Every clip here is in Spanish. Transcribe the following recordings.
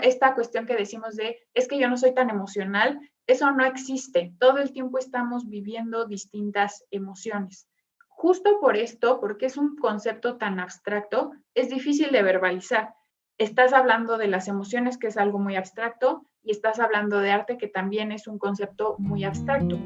Esta cuestión que decimos de, es que yo no soy tan emocional, eso no existe. Todo el tiempo estamos viviendo distintas emociones. Justo por esto, porque es un concepto tan abstracto, es difícil de verbalizar. Estás hablando de las emociones, que es algo muy abstracto, y estás hablando de arte, que también es un concepto muy abstracto.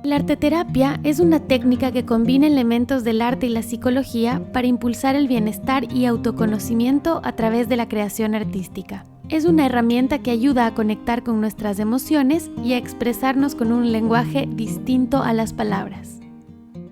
La arteterapia es una técnica que combina elementos del arte y la psicología para impulsar el bienestar y autoconocimiento a través de la creación artística. Es una herramienta que ayuda a conectar con nuestras emociones y a expresarnos con un lenguaje distinto a las palabras.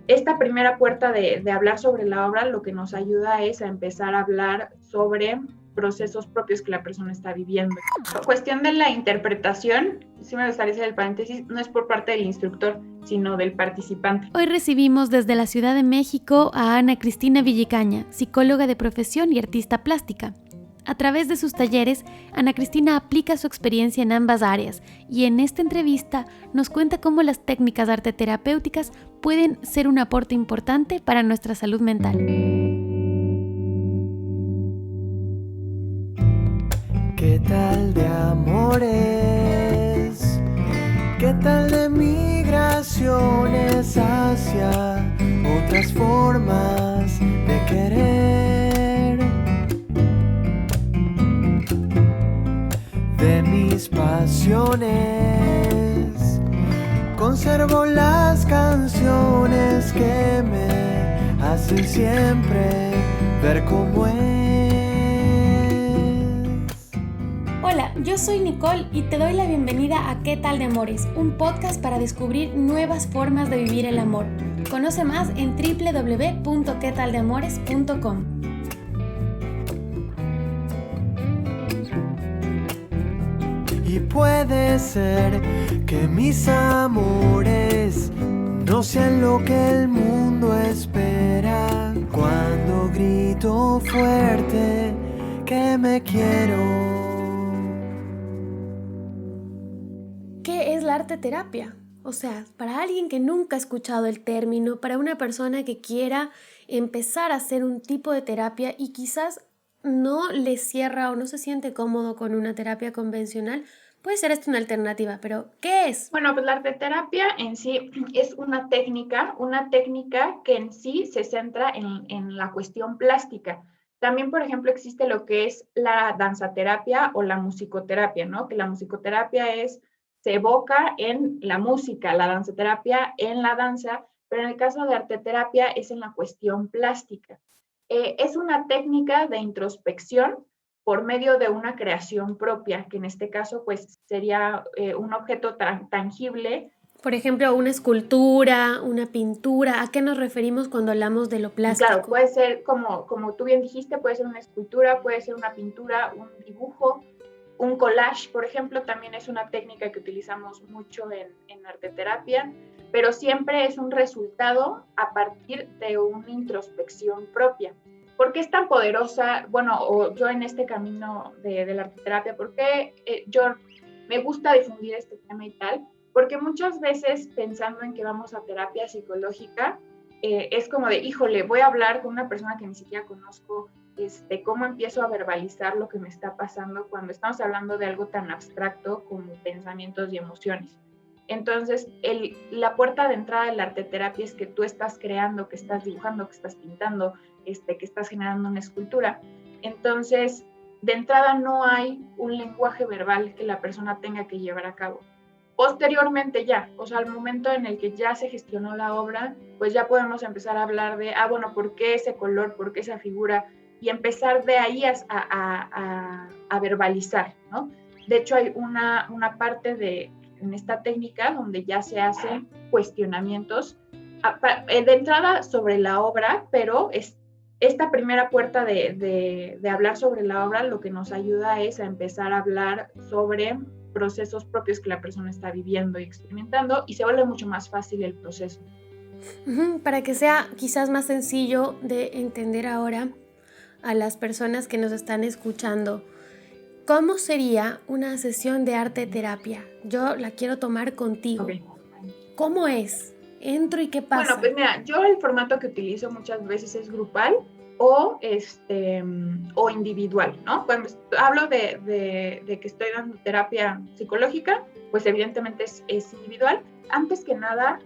Esta primera puerta de hablar sobre la obra lo que nos ayuda es a empezar a hablar sobre procesos propios que la persona está viviendo. La cuestión de la interpretación, sí me gustaría hacer el paréntesis, no es por parte del instructor, sino del participante. Hoy recibimos desde la Ciudad de México a Ana Cristina Villicaña, psicóloga de profesión y artista plástica. A través de sus talleres, Ana Cristina aplica su experiencia en ambas áreas y en esta entrevista nos cuenta cómo las técnicas arteterapéuticas pueden ser un aporte importante para nuestra salud mental. ¿Qué tal de amores? ¿Qué tal de migraciones hacia otras formas de querer? De mis pasiones conservo las canciones que me hacen siempre ver cómo es. Hola, yo soy Nicole y te doy la bienvenida a ¿Qué tal de amores? Un podcast para descubrir nuevas formas de vivir el amor. Conoce más en www.quetaldeamores.com. Y puede ser que mis amores no sean lo que el mundo espera cuando grito fuerte que me quiero. ¿Qué es la arteterapia? O sea, para alguien que nunca ha escuchado el término, para una persona que quiera empezar a hacer un tipo de terapia y quizás no le cierra o no se siente cómodo con una terapia convencional, puede ser esto una alternativa, pero ¿qué es? Bueno, pues la arteterapia en sí es una técnica que en sí se centra en la cuestión plástica. También, por ejemplo, existe lo que es la danzaterapia o la musicoterapia, ¿no? Que la musicoterapia se evoca en la música, la danzaterapia en la danza, pero en el caso de arteterapia es en la cuestión plástica. Es una técnica de introspección por medio de una creación propia, que en este caso pues sería un objeto tangible. Por ejemplo, una escultura, una pintura. ¿A qué nos referimos cuando hablamos de lo plástico? Claro, puede ser, como tú bien dijiste, puede ser una escultura, puede ser una pintura, un dibujo, un collage, por ejemplo, también es una técnica que utilizamos mucho en arteterapia, pero siempre es un resultado a partir de una introspección propia. ¿Por qué es tan poderosa? Bueno, o yo en este camino de la arteterapia, ¿por qué yo me gusta difundir este tema y tal? Porque muchas veces pensando en que vamos a terapia psicológica, es como de, híjole, voy a hablar con una persona que ni siquiera conozco, cómo empiezo a verbalizar lo que me está pasando cuando estamos hablando de algo tan abstracto como pensamientos y emociones. Entonces, la puerta de entrada de la arteterapia es que tú estás creando, que estás dibujando, que estás pintando, que estás generando una escultura. Entonces, de entrada no hay un lenguaje verbal que la persona tenga que llevar a cabo. Posteriormente ya, o sea, al momento en el que ya se gestionó la obra, pues ya podemos empezar a hablar de, bueno, ¿por qué ese color? ¿Por qué esa figura? Y empezar de ahí a verbalizar, ¿no? De hecho, hay una parte en esta técnica donde ya se hacen cuestionamientos de entrada sobre la obra, pero esta primera puerta de hablar sobre la obra lo que nos ayuda es a empezar a hablar sobre procesos propios que la persona está viviendo y experimentando y se vuelve mucho más fácil el proceso. Para que sea quizás más sencillo de entender ahora a las personas que nos están escuchando, ¿cómo sería una sesión de arte terapia? Yo la quiero tomar contigo. Okay. ¿Cómo es? ¿Entro y qué pasa? Bueno, pues mira, yo el formato que utilizo muchas veces es grupal. o individual, ¿no? Cuando hablo de que estoy dando terapia psicológica, pues evidentemente es individual. Antes que nada,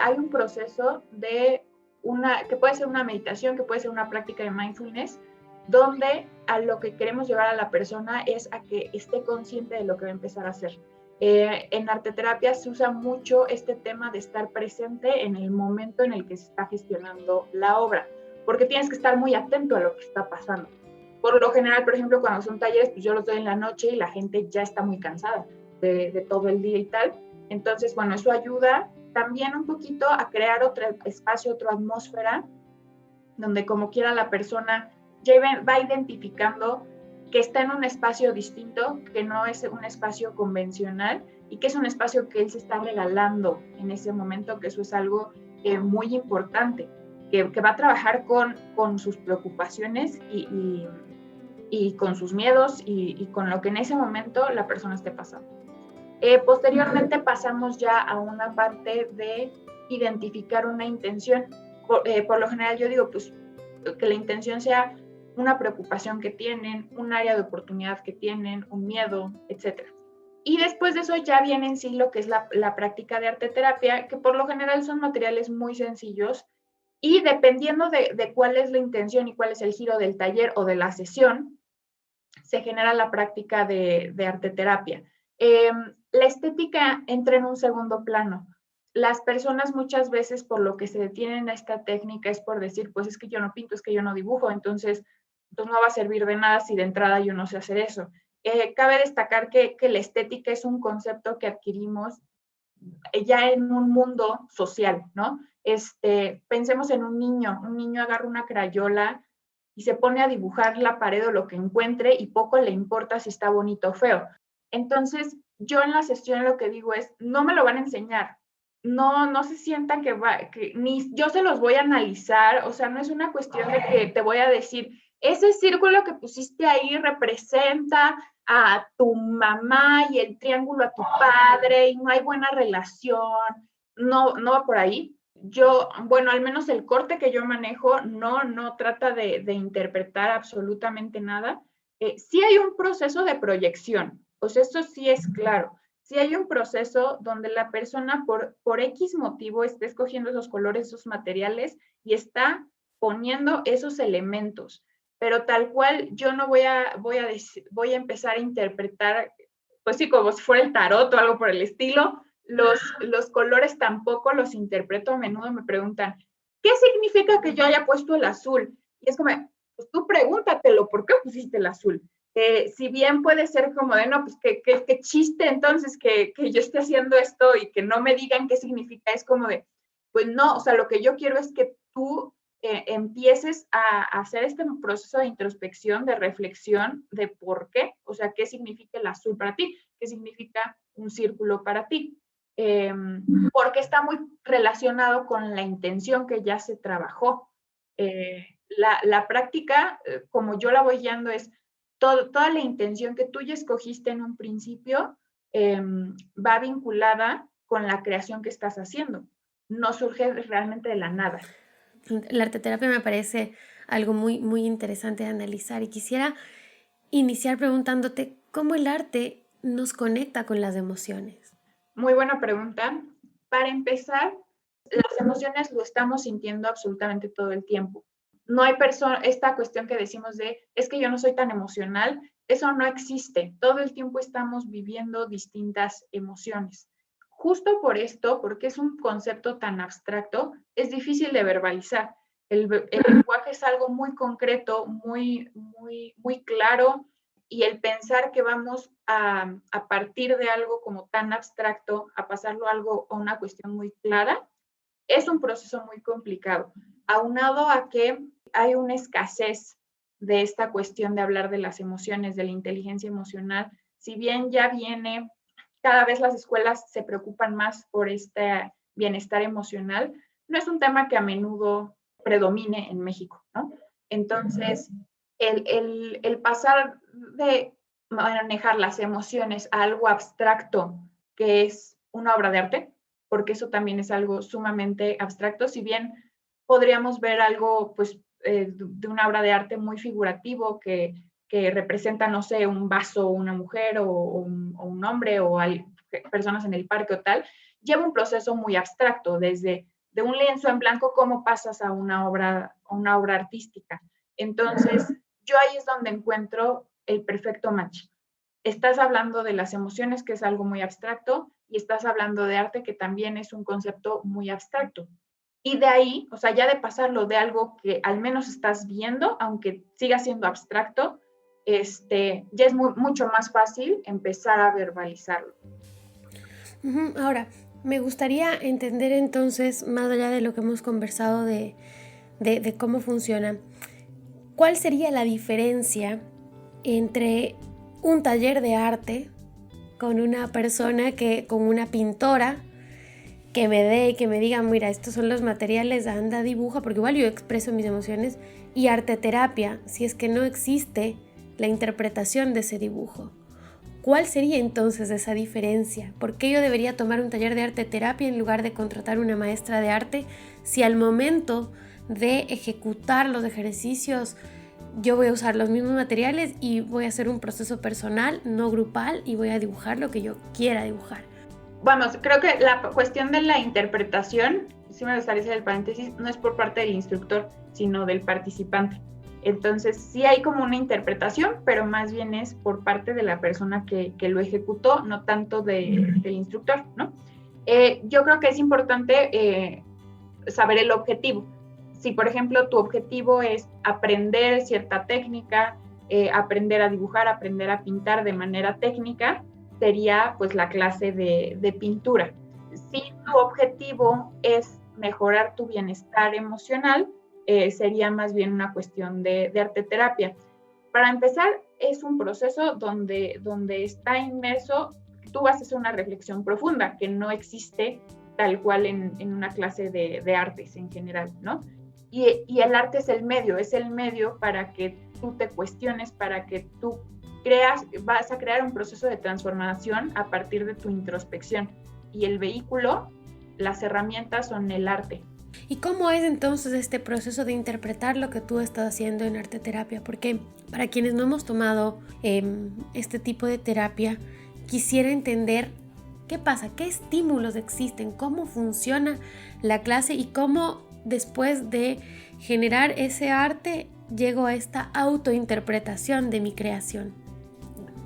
hay un proceso que puede ser una meditación, que puede ser una práctica de mindfulness, donde a lo que queremos llevar a la persona es a que esté consciente de lo que va a empezar a hacer. En arteterapia se usa mucho este tema de estar presente en el momento en el que se está gestionando la obra, porque tienes que estar muy atento a lo que está pasando. Por lo general, por ejemplo, cuando son talleres, pues yo los doy en la noche y la gente ya está muy cansada de todo el día y tal. Entonces, bueno, eso ayuda también un poquito a crear otro espacio, otra atmósfera, donde como quiera la persona ya va identificando que está en un espacio distinto, que no es un espacio convencional y que es un espacio que él se está regalando en ese momento, que eso es algo muy importante, que va a trabajar con sus preocupaciones y con sus miedos y con lo que en ese momento la persona esté pasando. Posteriormente pasamos ya a una parte de identificar una intención. Por lo general yo digo, pues, que la intención sea una preocupación que tienen, un área de oportunidad que tienen, un miedo, etc. Y después de eso ya viene en sí lo que es la práctica de arteterapia, que por lo general son materiales muy sencillos y dependiendo de cuál es la intención y cuál es el giro del taller o de la sesión, se genera la práctica de arteterapia. La estética entra en un segundo plano. Las personas muchas veces por lo que se detienen a esta técnica es por decir, pues es que yo no pinto, es que yo no dibujo, entonces no va a servir de nada si de entrada yo no sé hacer eso. Cabe destacar que la estética es un concepto que adquirimos ya en un mundo social, ¿no? Pensemos en un niño agarra una crayola y se pone a dibujar la pared o lo que encuentre y poco le importa si está bonito o feo. Entonces, yo en la sesión lo que digo es, no me lo van a enseñar, no se sientan que ni yo se los voy a analizar, o sea, no es una cuestión de que te voy a decir, ese círculo que pusiste ahí representa a tu mamá y el triángulo a tu padre y no hay buena relación, no va por ahí. Bueno, al menos el corte que yo manejo no trata de interpretar absolutamente nada. Sí hay un proceso de proyección, o sea, eso sí es claro. Sí hay un proceso donde la persona por X motivo está escogiendo esos colores, esos materiales y está poniendo esos elementos, pero tal cual yo no voy a empezar a interpretar, pues sí, como si fuera el tarot o algo por el estilo. Los colores tampoco los interpreto. A menudo me preguntan, ¿qué significa que yo haya puesto el azul? Y es como, pues tú pregúntatelo, ¿por qué pusiste el azul? Si bien puede ser como de, no, pues qué chiste entonces que yo esté haciendo esto y que no me digan qué significa, es como de, pues no, o sea, lo que yo quiero es que tú empieces a hacer este proceso de introspección, de reflexión de por qué, o sea, qué significa el azul para ti, qué significa un círculo para ti, porque está muy relacionado con la intención que ya se trabajó. La práctica, como yo la voy guiando, es toda la intención que tú ya escogiste en un principio, va vinculada con la creación que estás haciendo. No surge realmente de la nada. La arteterapia me parece algo muy, muy interesante de analizar y quisiera iniciar preguntándote cómo el arte nos conecta con las emociones. Muy buena pregunta. Para empezar, las emociones lo estamos sintiendo absolutamente todo el tiempo. No hay esta cuestión que decimos de, es que yo no soy tan emocional, eso no existe. Todo el tiempo estamos viviendo distintas emociones. Justo por esto, porque es un concepto tan abstracto, es difícil de verbalizar. El lenguaje es algo muy concreto, muy claro, y el pensar que vamos a partir de algo como tan abstracto a pasarlo a una cuestión muy clara, es un proceso muy complicado, aunado a que hay una escasez de esta cuestión de hablar de las emociones, de la inteligencia emocional. Si bien ya viene, cada vez las escuelas se preocupan más por este bienestar emocional, no es un tema que a menudo predomine en México, ¿no? Entonces, el pasar de manejar las emociones a algo abstracto, que es una obra de arte, porque eso también es algo sumamente abstracto, si bien podríamos ver algo pues de una obra de arte muy figurativo que representa, no sé, un vaso, una mujer o un hombre o personas en el parque o tal, lleva un proceso muy abstracto, desde de un lienzo en blanco, cómo pasas a una obra artística. Entonces, yo ahí es donde encuentro el perfecto match. Estás hablando de las emociones, que es algo muy abstracto, y estás hablando de arte, que también es un concepto muy abstracto. Y de ahí, o sea, ya de pasarlo de algo que al menos estás viendo, aunque siga siendo abstracto, ya es mucho más fácil empezar a verbalizarlo. Ahora, me gustaría entender entonces, más allá de lo que hemos conversado de cómo funciona, ¿cuál sería la diferencia entre un taller de arte con una persona con una pintora que me dé y que me diga, mira, estos son los materiales, anda, dibuja, porque igual yo expreso mis emociones, y arte terapia, si es que no existe la interpretación de ese dibujo? ¿Cuál sería entonces esa diferencia? ¿Por qué yo debería tomar un taller de arte terapia en lugar de contratar una maestra de arte si al momento de ejecutar los ejercicios yo voy a usar los mismos materiales y voy a hacer un proceso personal, no grupal, y voy a dibujar lo que yo quiera dibujar? Vamos, creo que la cuestión de la interpretación, sí me gustaría hacer el paréntesis, no es por parte del instructor, sino del participante. Entonces, sí hay como una interpretación, pero más bien es por parte de la persona que lo ejecutó, no tanto del instructor, ¿no? Yo creo que es importante saber el objetivo. Si, por ejemplo, tu objetivo es aprender cierta técnica, aprender a dibujar, aprender a pintar de manera técnica, sería pues la clase de pintura. Si tu objetivo es mejorar tu bienestar emocional, sería más bien una cuestión de arte terapia. Para empezar, es un proceso donde está inmerso, tú vas a hacer una reflexión profunda que no existe tal cual en una clase de artes en general, ¿no? Y el arte es el medio para que tú te cuestiones, para que tú vas a crear un proceso de transformación a partir de tu introspección. Y el vehículo, las herramientas son el arte. ¿Y cómo es entonces este proceso de interpretar lo que tú estás haciendo en arte terapia? Porque para quienes no hemos tomado este tipo de terapia, quisiera entender qué pasa, qué estímulos existen, cómo funciona la clase y cómo después de generar ese arte llego a esta autointerpretación de mi creación.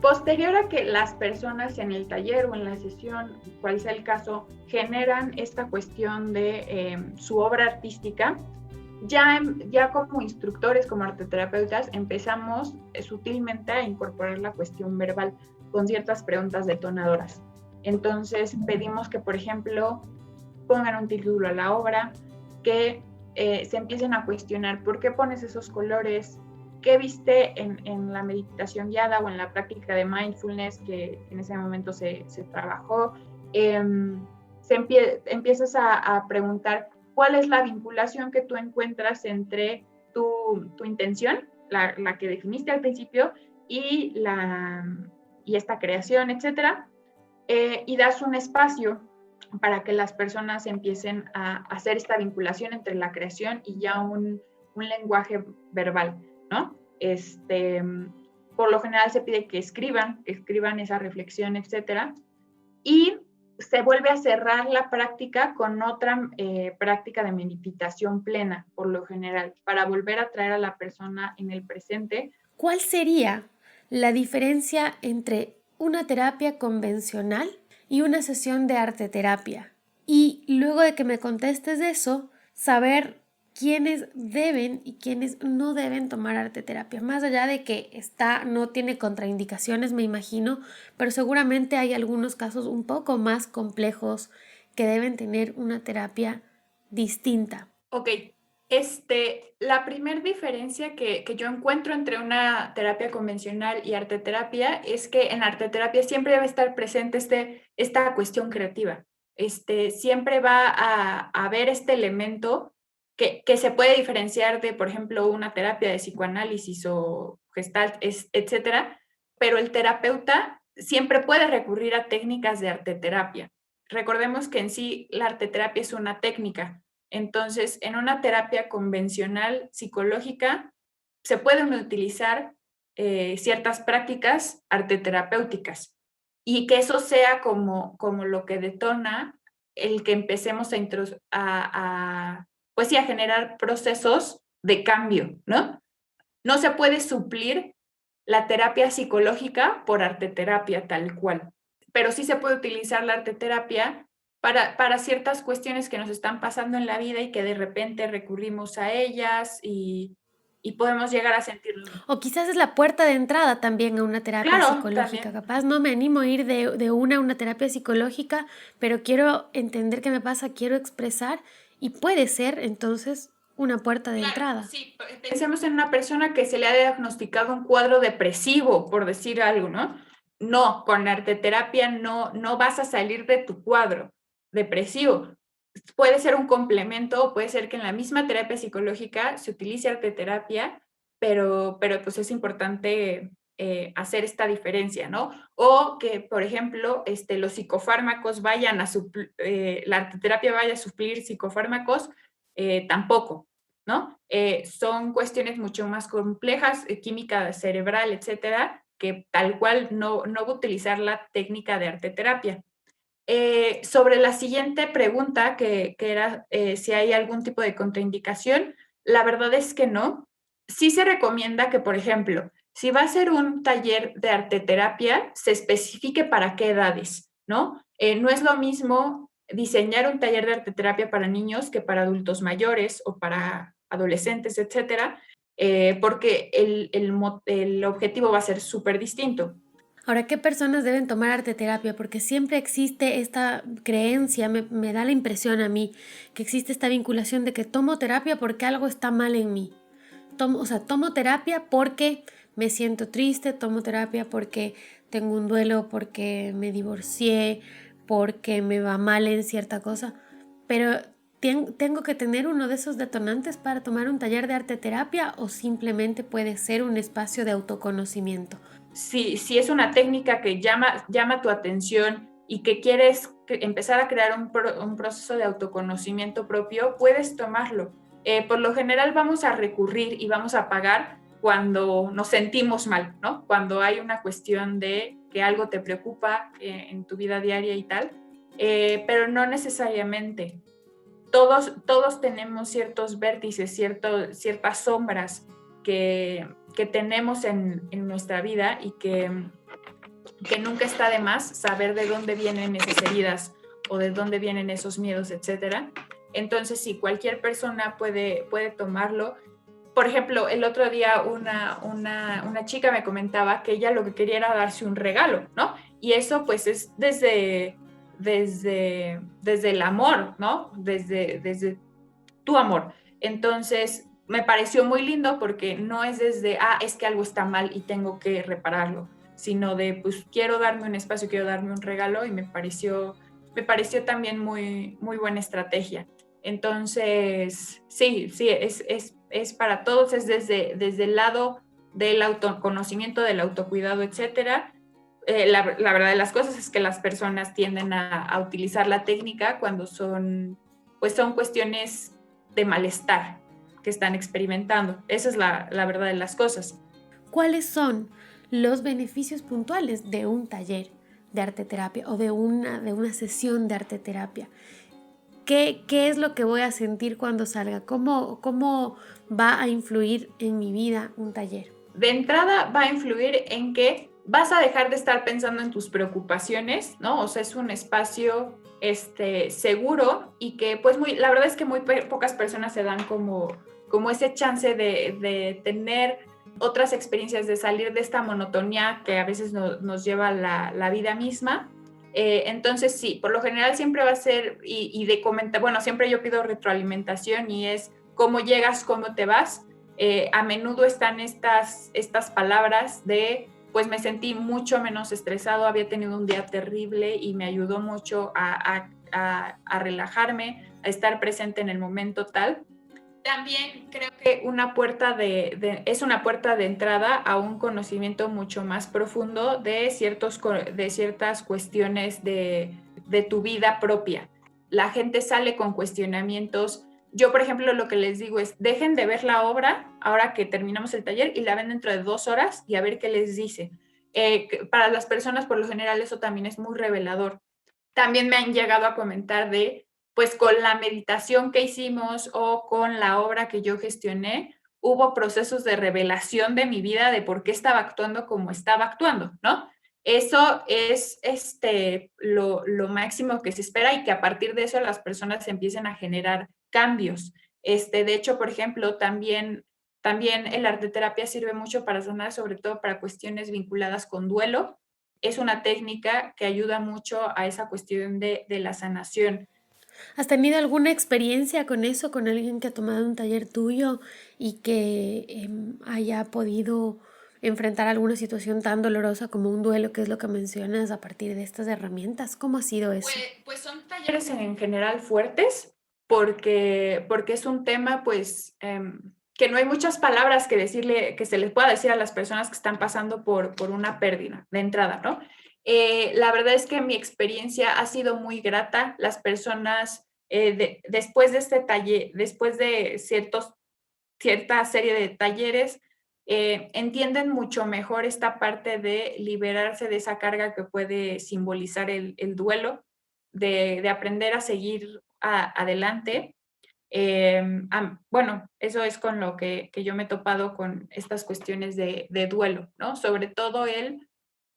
Posterior a que las personas en el taller o en la sesión, cual sea el caso, generan esta cuestión de su obra artística, ya como instructores, como arteterapeutas, empezamos sutilmente a incorporar la cuestión verbal con ciertas preguntas detonadoras. Entonces pedimos que, por ejemplo, pongan un título a la obra, que se empiecen a cuestionar por qué pones esos colores, qué viste en la meditación guiada o en la práctica de mindfulness que en ese momento se trabajó. Empiezas a preguntar cuál es la vinculación que tú encuentras entre tu intención, la que definiste al principio, y esta creación, etcétera, y das un espacio para que las personas empiecen a hacer esta vinculación entre la creación y ya un lenguaje verbal, ¿no? Por lo general se pide que escriban esa reflexión, etcétera, y se vuelve a cerrar la práctica con otra práctica de meditación plena, por lo general, para volver a traer a la persona en el presente. ¿Cuál sería la diferencia entre una terapia convencional y una sesión de arte terapia? Y luego de que me contestes eso, saber quiénes deben y quiénes no deben tomar arte terapia. Más allá de que no tiene contraindicaciones, me imagino, pero seguramente hay algunos casos un poco más complejos que deben tener una terapia distinta. Ok, la primera diferencia que yo encuentro entre una terapia convencional y arteterapia es que en arteterapia siempre debe estar presente esta cuestión creativa. Siempre va a haber este elemento que se puede diferenciar de, por ejemplo, una terapia de psicoanálisis o gestalt, etcétera, pero el terapeuta siempre puede recurrir a técnicas de arteterapia. Recordemos que en sí la arteterapia es una técnica, Entonces, en una terapia convencional psicológica se pueden utilizar ciertas prácticas arteterapéuticas y que eso sea como lo que detona el que empecemos pues sí, a generar procesos de cambio, ¿no? No se puede suplir la terapia psicológica por arteterapia tal cual, pero sí se puede utilizar la arteterapia para ciertas cuestiones que nos están pasando en la vida y que de repente recurrimos a ellas y podemos llegar a sentirlo. O quizás es la puerta de entrada también a una terapia Claro, psicológica. también. Capaz no me animo a ir de una a una terapia psicológica, pero quiero entender qué me pasa, quiero expresar y puede ser entonces una puerta de Claro, entrada. sí, pensemos en una persona que se le ha diagnosticado un cuadro depresivo, por decir algo, ¿no? No, con arteterapia no vas a salir de tu cuadro depresivo. Puede ser un complemento, puede ser que en la misma terapia psicológica se utilice arteterapia, pero pues es importante hacer esta diferencia, ¿no? O que, por ejemplo, los psicofármacos vayan a la arteterapia vaya a suplir psicofármacos, tampoco, ¿no? Son cuestiones mucho más complejas, química cerebral, etcétera, que tal cual no va a utilizar la técnica de arteterapia. Sobre la siguiente pregunta, que era si hay algún tipo de contraindicación, la verdad es que no. Sí se recomienda que, por ejemplo, si va a ser un taller de arteterapia, se especifique para qué edades, ¿no? No es lo mismo diseñar un taller de arteterapia para niños que para adultos mayores o para adolescentes, etcétera, porque el objetivo va a ser súper distinto. Ahora, ¿qué personas deben tomar arteterapia? Porque siempre existe esta creencia, me da la impresión a mí, que existe esta vinculación de que tomo terapia porque algo está mal en mí. Tomo terapia porque me siento triste, tomo terapia porque tengo un duelo, porque me divorcié, porque me va mal en cierta cosa. Pero ¿tengo que tener uno de esos detonantes para tomar un taller de arteterapia o simplemente puede ser un espacio de autoconocimiento? Si es una técnica que llama tu atención y que quieres empezar a crear un proceso de autoconocimiento propio, puedes tomarlo. Por lo general vamos a recurrir y vamos a pagar cuando nos sentimos mal, ¿no? Cuando hay una cuestión de que algo te preocupa en tu vida diaria y tal, pero no necesariamente. Todos tenemos ciertos vértices, ciertas sombras que tenemos en nuestra vida y que nunca está de más saber de dónde vienen esas heridas o de dónde vienen esos miedos, etcétera. Entonces, sí, cualquier persona puede tomarlo. Por ejemplo, el otro día una chica me comentaba que ella lo que quería era darse un regalo, ¿no? Y eso pues es desde el amor, ¿no? Desde tu amor. Entonces, me pareció muy lindo porque no es desde, es que algo está mal y tengo que repararlo, sino de, pues, quiero darme un espacio, quiero darme un regalo y me pareció también muy, muy buena estrategia. Entonces, sí, es para todos, es desde el lado del autoconocimiento, del autocuidado, etcétera. La verdad de las cosas es que las personas tienden a utilizar la técnica cuando son cuestiones de malestar que están experimentando. Esa es la verdad de las cosas. ¿Cuáles son los beneficios puntuales de un taller de arteterapia o de una sesión de arteterapia? ¿Qué es lo que voy a sentir cuando salga? ¿Cómo va a influir en mi vida un taller? De entrada va a influir en que vas a dejar de estar pensando en tus preocupaciones, ¿no? O sea, es un espacio seguro y que pues la verdad es que muy pocas personas se dan como ese chance de tener otras experiencias, de salir de esta monotonía que a veces nos lleva la vida misma. Entonces sí, por lo general siempre va a ser, y de comentar, bueno, siempre yo pido retroalimentación y es cómo llegas, cómo te vas. A menudo están estas palabras de, pues me sentí mucho menos estresado, había tenido un día terrible y me ayudó mucho a relajarme, a estar presente en el momento tal. También creo que es una puerta de entrada a un conocimiento mucho más profundo de ciertas cuestiones de tu vida propia. La gente sale con cuestionamientos Yo, por ejemplo, lo que les digo es, dejen de ver la obra ahora que terminamos el taller y la ven dentro de 2 horas y a ver qué les dice. Para las personas, por lo general, eso también es muy revelador. También me han llegado a comentar pues con la meditación que hicimos o con la obra que yo gestioné, hubo procesos de revelación de mi vida de por qué estaba actuando como estaba actuando, ¿no? Eso es lo máximo que se espera y que a partir de eso las personas empiecen a generar cambios. De hecho, por ejemplo, también el arteterapia sirve mucho para sanar, sobre todo para cuestiones vinculadas con duelo. Es una técnica que ayuda mucho a esa cuestión de la sanación. ¿Has tenido alguna experiencia con eso, con alguien que ha tomado un taller tuyo y que haya podido enfrentar alguna situación tan dolorosa como un duelo, que es lo que mencionas, a partir de estas herramientas? ¿Cómo ha sido eso? Pues son talleres en general fuertes porque es un tema pues que no hay muchas palabras que decirle, que se les pueda decir a las personas que están pasando por una pérdida de entrada, ¿no? La verdad es que mi experiencia ha sido muy grata. Las personas, después de este taller, después de cierta serie de talleres, entienden mucho mejor esta parte de liberarse de esa carga que puede simbolizar el duelo, de aprender a seguir adelante. Bueno, eso es con lo que yo me he topado con estas cuestiones de duelo, ¿no? Sobre todo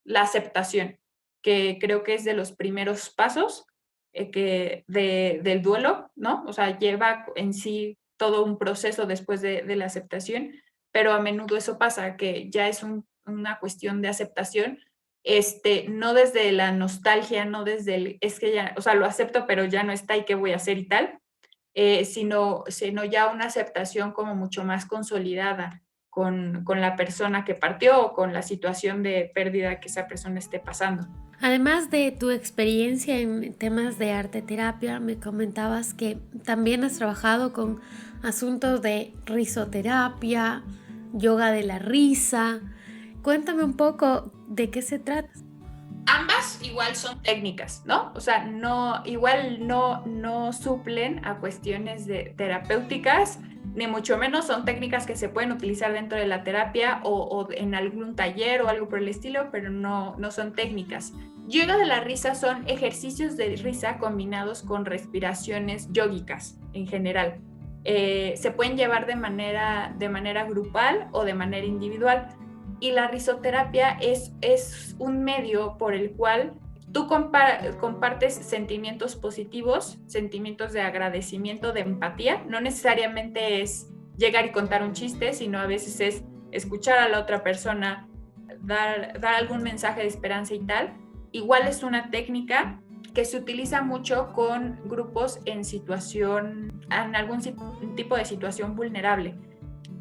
la aceptación, que creo que es de los primeros pasos del duelo, ¿no? O sea, lleva en sí todo un proceso después de la aceptación, pero a menudo eso pasa, que ya es una cuestión de aceptación, no desde la nostalgia, no desde es que ya, o sea, lo acepto, pero ya no está y qué voy a hacer y tal, sino ya una aceptación como mucho más consolidada con la persona que partió o con la situación de pérdida que esa persona esté pasando. Además de tu experiencia en temas de arteterapia, me comentabas que también has trabajado con asuntos de risoterapia, yoga de la risa. Cuéntame un poco de qué se trata. Ambas igual son técnicas, ¿no? O sea, igual no suplen a cuestiones terapéuticas, ni mucho menos son técnicas que se pueden utilizar dentro de la terapia o en algún taller o algo por el estilo, pero no son técnicas. Yoga de la risa son ejercicios de risa combinados con respiraciones yógicas en general. Se pueden llevar de manera grupal o de manera individual. Y la risoterapia es un medio por el cual tú compartes sentimientos positivos, sentimientos de agradecimiento, de empatía. No necesariamente es llegar y contar un chiste, sino a veces es escuchar a la otra persona, dar algún mensaje de esperanza y tal. Igual es una técnica que se utiliza mucho con grupos en algún tipo de situación vulnerable.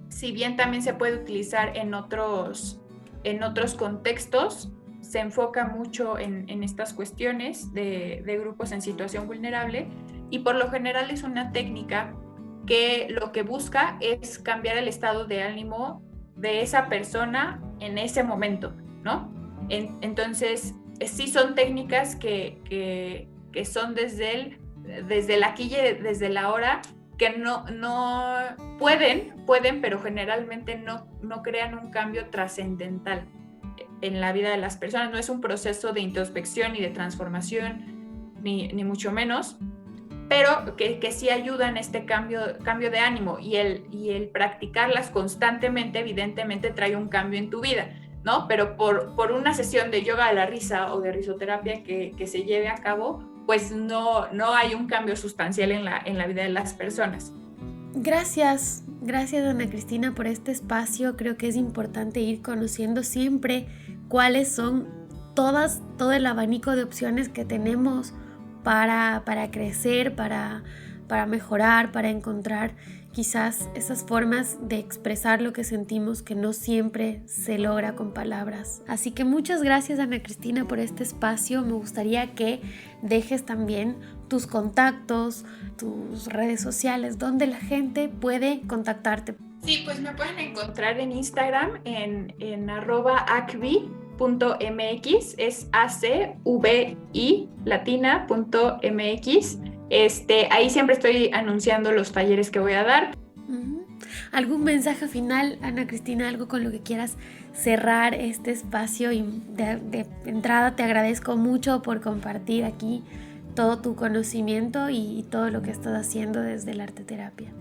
Si bien también se puede utilizar en otros contextos, se enfoca mucho en estas cuestiones de grupos en situación vulnerable y por lo general es una técnica que lo que busca es cambiar el estado de ánimo de esa persona en ese momento, ¿no? Entonces, sí son técnicas que son desde el aquí y desde la ahora, que no pueden, pero generalmente no crean un cambio trascendental en la vida de las personas. No es un proceso de introspección y de transformación, ni mucho menos, pero que sí ayudan este cambio de ánimo y el practicarlas constantemente evidentemente trae un cambio en tu vida, ¿no? Pero por una sesión de yoga de la risa o de risoterapia que se lleve a cabo, pues no hay un cambio sustancial en la vida de las personas. Gracias, Ana Cristina, por este espacio. Creo que es importante ir conociendo siempre cuáles son todo el abanico de opciones que tenemos para crecer, para mejorar, para encontrar quizás esas formas de expresar lo que sentimos que no siempre se logra con palabras. Así que muchas gracias, Ana Cristina, por este espacio. Me gustaría que dejes también tus contactos, tus redes sociales, donde la gente puede contactarte. Sí, pues me pueden encontrar en Instagram en @acvi.mx, es ACVI latina.mx. Ahí siempre estoy anunciando los talleres que voy a dar. ¿Algún mensaje final, Ana Cristina, algo con lo que quieras cerrar este espacio? Y de entrada te agradezco mucho por compartir aquí todo tu conocimiento y todo lo que estás haciendo desde la arteterapia.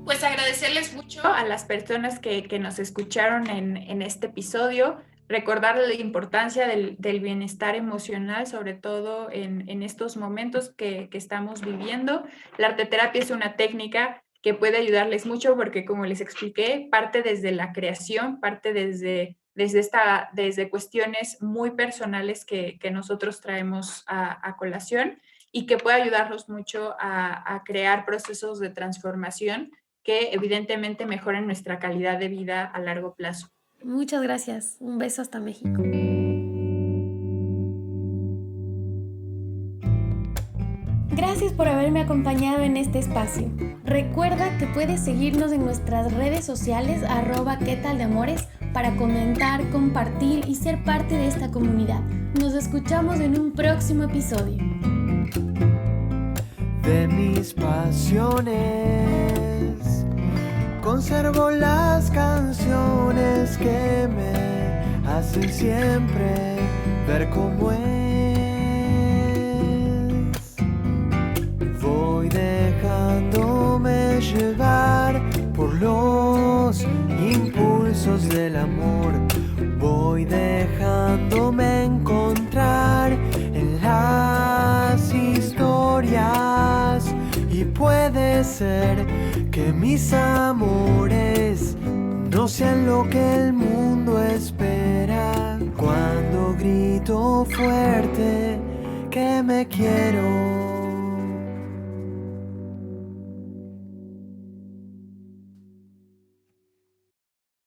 Pues agradecerles mucho a las personas que nos escucharon en este episodio, recordar la importancia del bienestar emocional, sobre todo en estos momentos que estamos viviendo. La arteterapia es una técnica que puede ayudarles mucho porque, como les expliqué, parte desde la creación, parte desde cuestiones muy personales que nosotros traemos a colación y que puede ayudarnos mucho a crear procesos de transformación que evidentemente mejoren nuestra calidad de vida a largo plazo. Muchas gracias. Un beso hasta México. Gracias por haberme acompañado en este espacio. Recuerda que puedes seguirnos en nuestras redes sociales @quetaldeamores para comentar, compartir y ser parte de esta comunidad. Nos escuchamos en un próximo episodio. De mis pasiones conservo las canciones que me hacen siempre ver cómo es. Voy dejándome llevar por los impulsos del amor. Voy dejándome encontrar en las historias. Y puede ser que mis amores no sean lo que el mundo espera. Cuando grito fuerte que me quiero.